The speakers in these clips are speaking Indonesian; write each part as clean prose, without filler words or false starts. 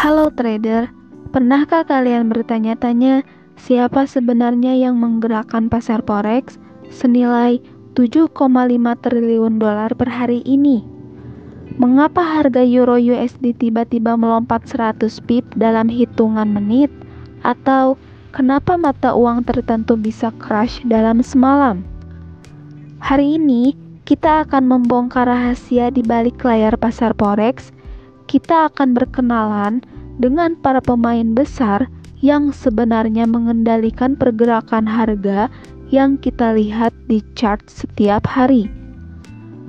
Halo trader, pernahkah kalian bertanya-tanya siapa sebenarnya yang menggerakkan pasar forex senilai 7,5 triliun dolar per hari ini? Mengapa harga euro USD tiba-tiba melompat 100 pip dalam hitungan menit? Atau kenapa mata uang tertentu bisa crash dalam semalam? Hari ini kita akan membongkar rahasia di balik layar pasar forex. Kita akan berkenalan dengan para pemain besar yang sebenarnya mengendalikan pergerakan harga yang kita lihat di chart setiap hari.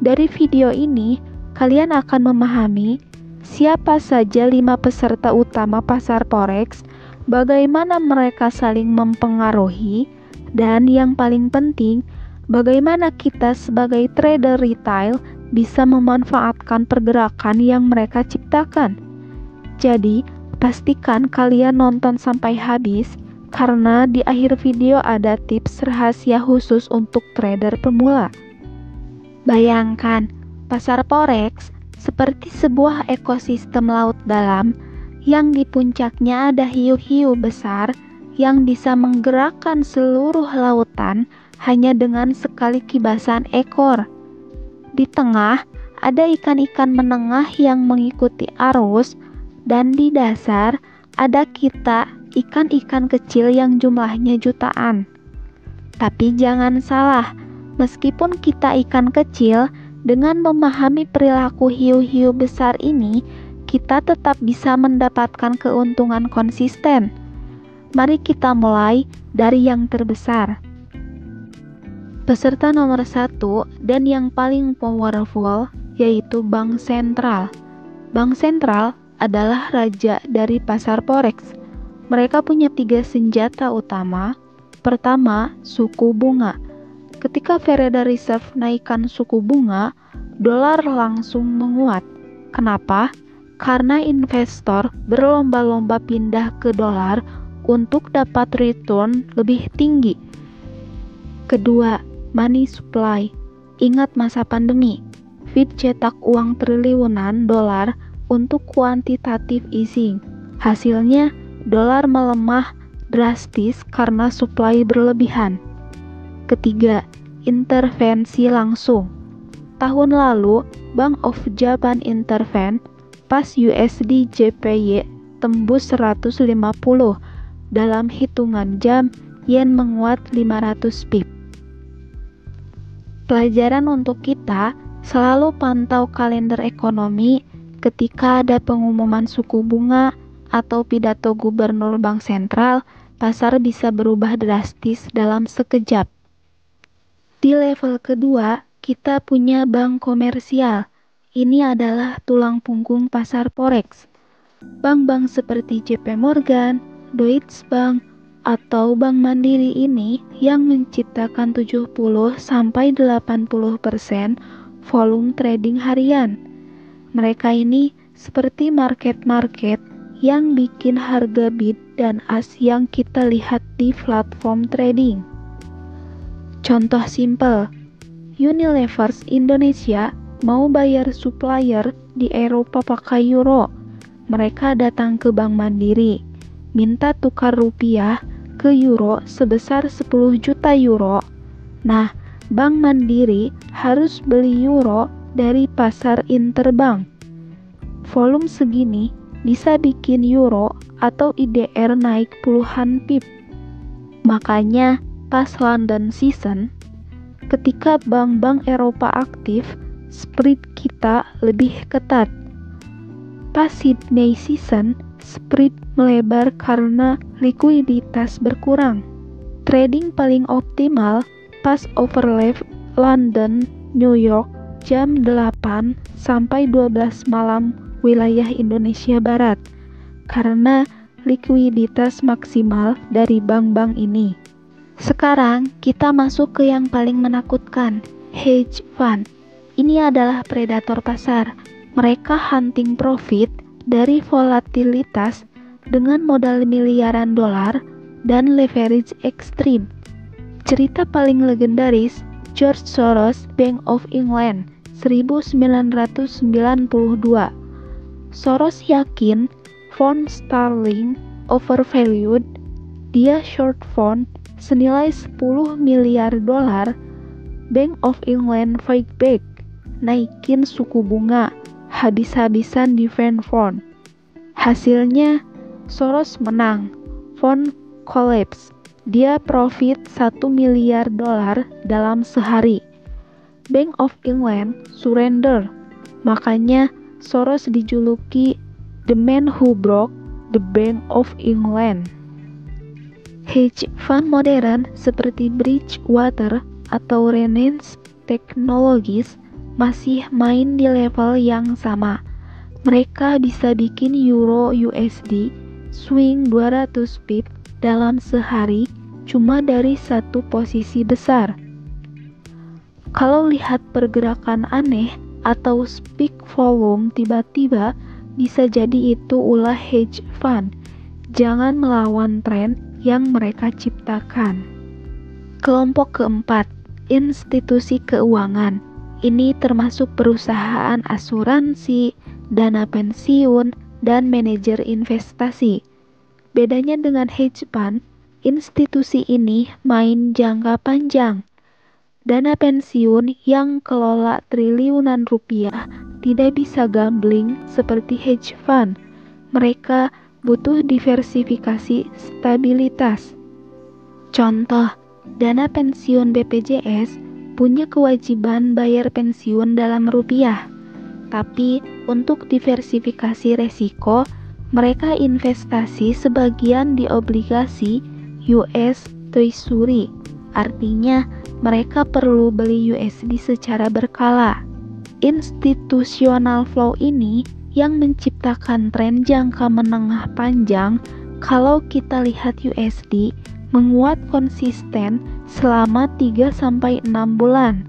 Dari video ini, kalian akan memahami siapa saja 5 peserta utama pasar forex, bagaimana mereka saling mempengaruhi, dan yang paling penting, bagaimana kita sebagai trader retail bisa memanfaatkan pergerakan yang mereka ciptakan. Jadi, pastikan kalian nonton sampai habis karena di akhir video ada tips rahasia khusus untuk trader pemula. Bayangkan, pasar forex seperti sebuah ekosistem laut dalam yang di puncaknya ada hiu-hiu besar yang bisa menggerakkan seluruh lautan hanya dengan sekali kibasan ekor. Di tengah, ada ikan-ikan menengah yang mengikuti arus, dan di dasar ada kita, ikan-ikan kecil yang jumlahnya jutaan. Tapi jangan salah, meskipun kita ikan kecil, dengan memahami perilaku hiu-hiu besar ini, kita tetap bisa mendapatkan keuntungan konsisten. Mari kita mulai dari yang terbesar. Peserta nomor 1 dan yang paling powerful yaitu Bank Sentral. Bank Sentral adalah raja dari pasar forex. Mereka punya 3 senjata utama. Pertama, suku bunga. Ketika Federal Reserve naikkan suku bunga, dolar langsung menguat. Kenapa? Karena investor berlomba-lomba pindah ke dolar untuk dapat return lebih tinggi. Kedua, money supply. Ingat masa pandemi, Fed cetak uang triliunan dolar untuk quantitative easing. Hasilnya, dolar melemah drastis karena supply berlebihan. Ketiga, intervensi langsung. Tahun lalu, Bank of Japan interven pas USD JPY tembus 150. Dalam hitungan jam, yen menguat 500 pip. Pelajaran untuk kita, selalu pantau kalender ekonomi ketika ada pengumuman suku bunga atau pidato gubernur bank sentral, pasar bisa berubah drastis dalam sekejap. Di level kedua, kita punya bank komersial. Ini adalah tulang punggung pasar forex. Bank-bank seperti JP Morgan, Deutsche Bank, atau Bank Mandiri ini yang menciptakan 70-80% volume trading harian. Mereka ini seperti market-market yang bikin harga bid dan ask yang kita lihat di platform trading. Contoh simple, Unilever Indonesia mau bayar supplier di Eropa pakai euro. Mereka datang ke Bank Mandiri, minta tukar rupiah ke euro sebesar 10 juta euro. Nah, Bank Mandiri harus beli euro dari pasar interbank. Volume segini bisa bikin euro atau IDR naik puluhan pip. Makanya pas London season, ketika bank-bank Eropa aktif, spread kita lebih ketat. Pas Sydney season, spread melebar karena likuiditas berkurang. Trading paling optimal pas overlap London, New York jam 8 sampai 12 malam wilayah Indonesia Barat karena likuiditas maksimal dari bank-bank ini. Sekarang kita masuk ke yang paling menakutkan, hedge fund. Ini adalah predator pasar. Mereka hunting profit dari volatilitas dengan modal miliaran dolar dan leverage ekstrim. Cerita paling legendaris, George Soros, Bank of England, 1992. Soros yakin Pound sterling overvalued, dia short pound senilai 10 miliar dolar. Bank of England fight back, naikin suku bunga, habis-habisan defend pound. Hasilnya, Soros menang, pound collapse. Dia profit 1 miliar dolar dalam sehari. Bank of England surrender. Makanya Soros dijuluki the man who broke the Bank of England. Hedge fund modern seperti Bridgewater atau Renaissance Technologies masih main di level yang sama. Mereka bisa bikin Euro USD swing 200 pip dalam sehari cuma dari satu posisi besar. Kalau lihat pergerakan aneh atau spike volume tiba-tiba, bisa jadi itu ulah hedge fund. Jangan melawan tren yang mereka ciptakan. Kelompok keempat, institusi keuangan. Ini termasuk perusahaan asuransi, dana pensiun, dan manajer investasi. Bedanya dengan hedge fund, institusi ini main jangka panjang. Dana pensiun yang kelola triliunan rupiah tidak bisa gambling seperti hedge fund. Mereka butuh diversifikasi stabilitas. Contoh, dana pensiun BPJS punya kewajiban bayar pensiun dalam rupiah. Tapi untuk diversifikasi resiko, mereka investasi sebagian di obligasi US Treasury. Artinya, mereka perlu beli USD secara berkala. Institutional flow ini yang menciptakan tren jangka menengah panjang. Kalau kita lihat USD menguat konsisten selama 3-6 bulan.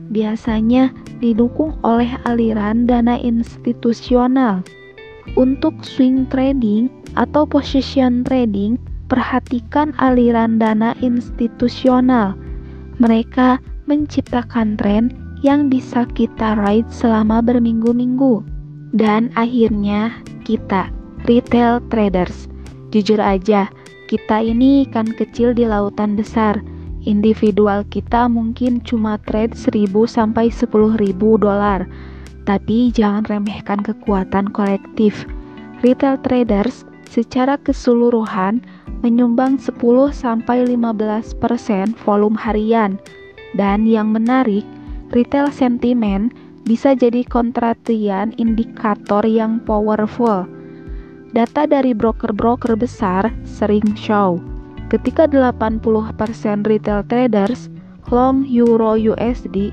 Biasanya didukung oleh aliran dana institusional. Untuk swing trading atau position trading, perhatikan aliran dana institusional. Mereka menciptakan tren yang bisa kita ride selama berminggu-minggu. Dan akhirnya kita, retail traders. Jujur aja, kita ini ikan kecil di lautan besar. Individual kita mungkin cuma trade 1.000-10.000 dolar. Tapi jangan remehkan kekuatan kolektif. Retail traders secara keseluruhan menyumbang 10-15% volume harian. Dan yang menarik, retail sentiment bisa jadi kontrarian indikator yang powerful. Data dari broker-broker besar sering show ketika 80% retail traders long Euro USD,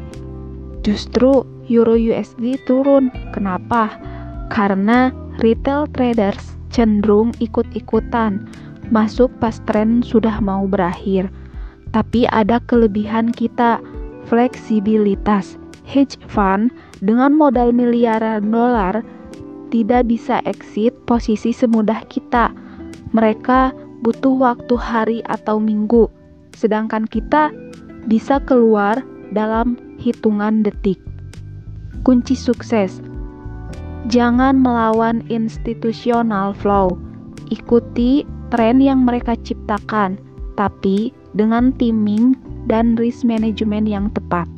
justru Euro USD turun. Kenapa? Karena retail traders cenderung ikut-ikutan masuk pas tren sudah mau berakhir. Tapi ada kelebihan kita, fleksibilitas. Hedge fund dengan modal miliaran dolar tidak bisa exit posisi semudah kita. Mereka butuh waktu hari atau minggu, sedangkan kita bisa keluar dalam hitungan detik. Kunci sukses: jangan melawan institutional flow. Ikuti tren yang mereka ciptakan, tapi dengan timing dan risk management yang tepat.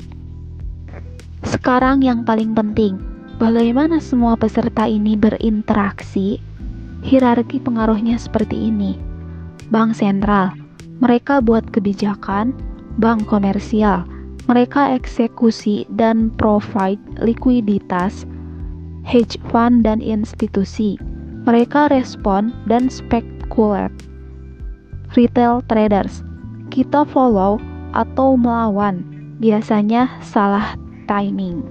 Sekarang yang paling penting, bagaimana semua peserta ini berinteraksi? Hierarki pengaruhnya seperti ini. Bank sentral, mereka buat kebijakan. Bank komersial, mereka eksekusi dan provide likuiditas. Hedge fund dan institusi, mereka respon dan spekulate. Retail traders, kita follow atau melawan, biasanya salah timing.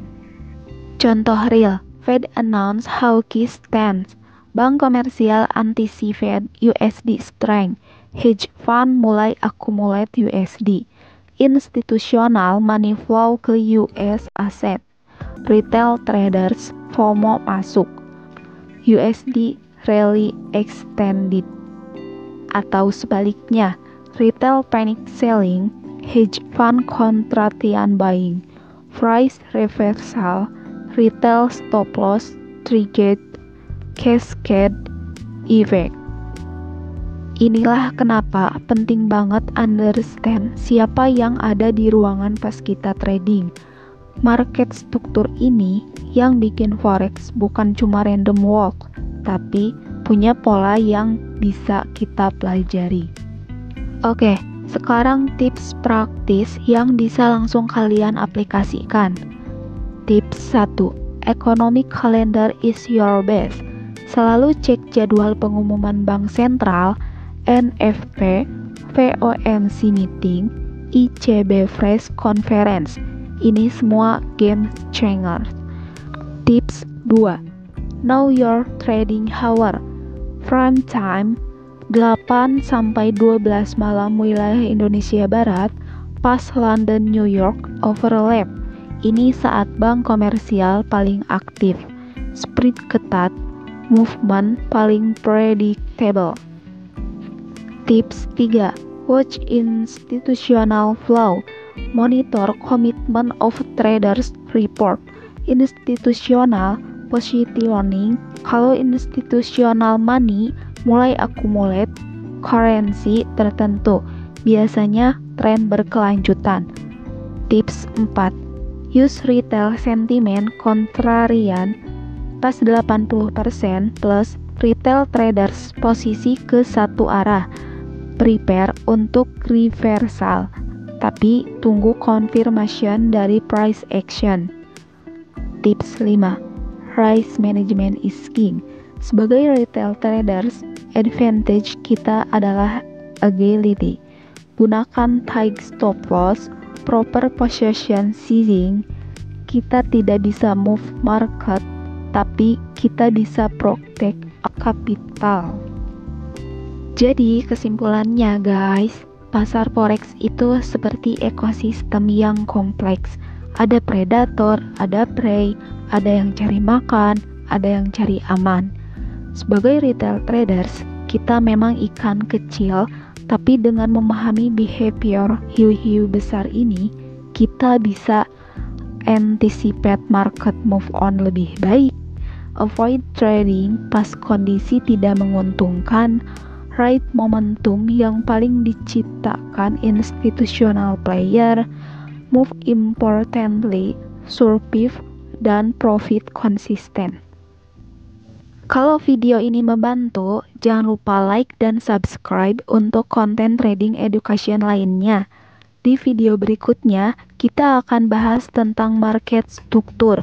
Contoh real, Fed announce hawkish stance. Bank komersial anticipate USD strength. Hedge fund mulai accumulate USD. Institutional money flow ke US asset. Retail traders FOMO masuk. USD rally extended. Atau sebaliknya, retail panic selling, hedge fund contrarian buying. Price reversal, retail stop loss triggered cascade effect. Inilah kenapa penting banget understand siapa yang ada di ruangan pas kita trading. Market struktur ini yang bikin forex bukan cuma random walk, tapi punya pola yang bisa kita pelajari. Oke, sekarang tips praktis yang bisa langsung kalian aplikasikan. Tips 1. Economic calendar is your best. Selalu cek jadwal pengumuman bank sentral, NFP, FOMC meeting, ICB Fresh Conference. Ini semua game changer. Tips 2. Know your trading hour. Prime time 8 sampai 12 malam wilayah Indonesia Barat, pas London New York overlap. Ini saat bank komersial paling aktif. Spread ketat, movement paling predictable. Tips 3. Watch institutional flow. Monitor commitment of traders report. Institutional positioning. Kalau institutional money mulai accumulate currency tertentu, biasanya tren berkelanjutan. Tips 4. Use retail sentiment kontrarian pas 80% plus retail traders posisi ke satu arah. Prepare untuk reversal, tapi tunggu confirmation dari price action. Tips 5. Risk management is king. Sebagai retail traders, advantage kita adalah agility. Gunakan tight stop loss, proper position seizing. Kita tidak bisa move market, tapi kita bisa protect capital. Jadi kesimpulannya guys, pasar forex itu seperti ekosistem yang kompleks. Ada predator, ada prey, ada yang cari makan, ada yang cari aman. Sebagai retail traders, kita memang ikan kecil, tapi dengan memahami behavior hiu-hiu besar ini, kita bisa anticipate market move on lebih baik. Avoid trading pas kondisi tidak menguntungkan. Right momentum yang paling diciptakan institutional player. Move importantly, survive dan profit konsisten. Kalau video ini membantu, jangan lupa like dan subscribe untuk konten trading education lainnya. Di video berikutnya, kita akan bahas tentang market struktur,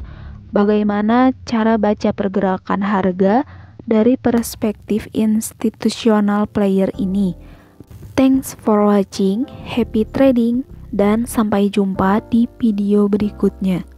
bagaimana cara baca pergerakan harga dari perspektif institutional player ini. Thanks for watching, happy trading, dan sampai jumpa di video berikutnya.